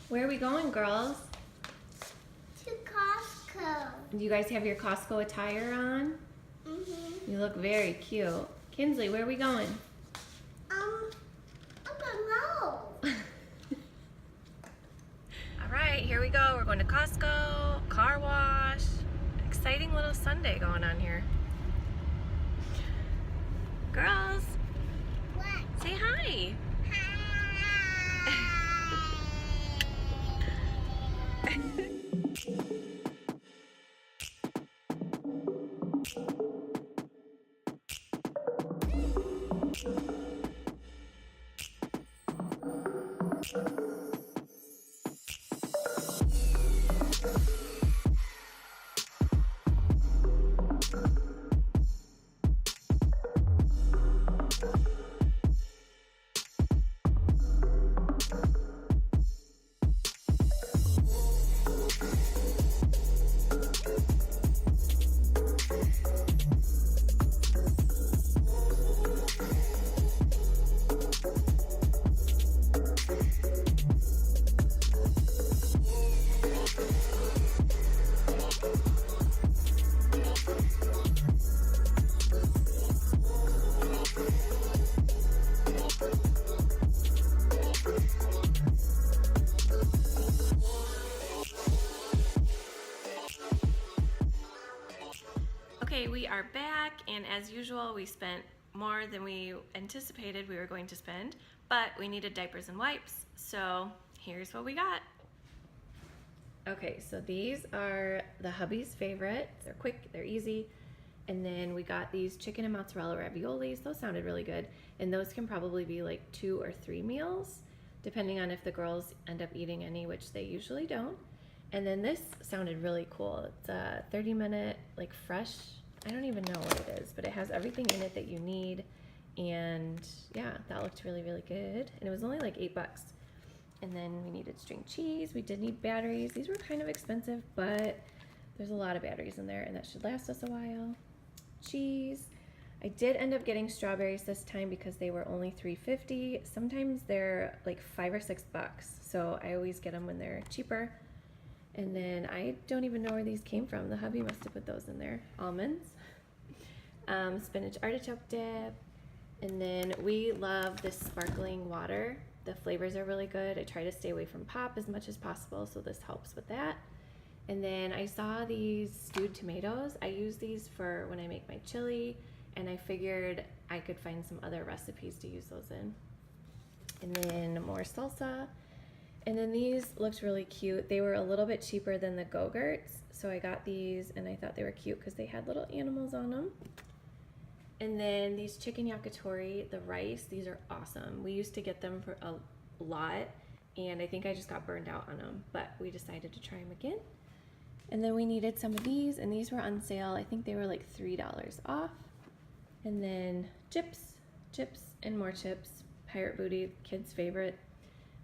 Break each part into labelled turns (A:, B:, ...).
A: Where are we going, girls?
B: To Costco.
A: Do you guys have your Costco attire on?
B: Mm-hmm.
A: You look very cute. Kinsley, where are we going?
B: I don't know.
A: All right, here we go. We're going to Costco, car wash. Exciting little Sunday going on here. Girls,
B: What?
A: say hi. Okay, we are back, and as usual, we spent more than we anticipated we were going to spend, but we needed diapers and wipes, so here's what we got. Okay, so these are the hubby's favorite. They're quick, they're easy, and then we got these chicken and mozzarella raviolis. Those sounded really good, and those can probably be like 2 or 3 meals, depending on if the girls end up eating any, which they usually don't. And then this sounded really cool. It's a 30-minute, like fresh, I don't even know what it is, but it has everything in it that you need. And yeah, that looked really, really good. And it was only like $8. And then we needed string cheese. We did need batteries. These were kind of expensive, but there's a lot of batteries in there, and that should last us a while. Cheese. I did end up getting strawberries this time because they were only $3.50. Sometimes they're like $5 or $6, so I always get them when they're cheaper. And then I don't even know where these came from. The hubby must have put those in there. Almonds, spinach artichoke dip, and then we love this sparkling water. The flavors are really good. I try to stay away from pop as much as possible, so this helps with that. And then I saw these stewed tomatoes. I use these for when I make my chili, and I figured I could find some other recipes to use those in. And then more salsa. And then these looked really cute. They were a little bit cheaper than the Go-Gurts, so I got these and I thought they were cute because they had little animals on them. And then these chicken yakitori, the rice, these are awesome. We used to get them for a lot, and I think I just got burned out on them, but we decided to try them again. And then we needed some of these, and these were on sale. I think they were like $3 off. And then chips, and more chips. Pirate Booty, kids' favorite.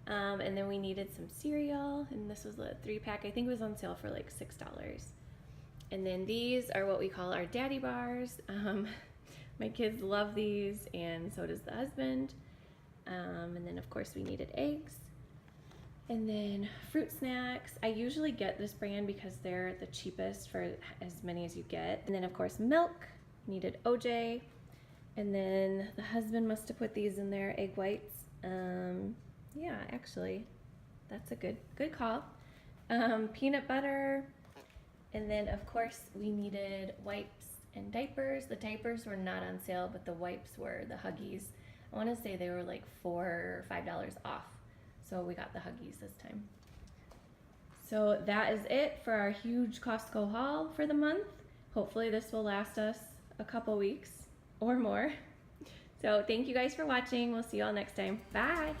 A: And then we needed some cereal, and this was a 3-pack. I think it was on sale for like $6. And then these are what we call our daddy bars. My kids love these, and so does the husband. And then of course we needed eggs. And then fruit snacks. I usually get this brand because they're the cheapest for as many as you get. And then of course milk, needed OJ. And then the husband must have put these in there, egg whites. Yeah, actually, that's a good call. Peanut butter, and then of course we needed wipes and diapers. The diapers were not on sale, but the wipes were, the Huggies. I want to say they were like $4 or $5 off, so we got the Huggies this time. So that is it for our huge Costco haul for the month. Hopefully this will last us a couple weeks or more. So thank you guys for watching. We'll see you all next time. Bye.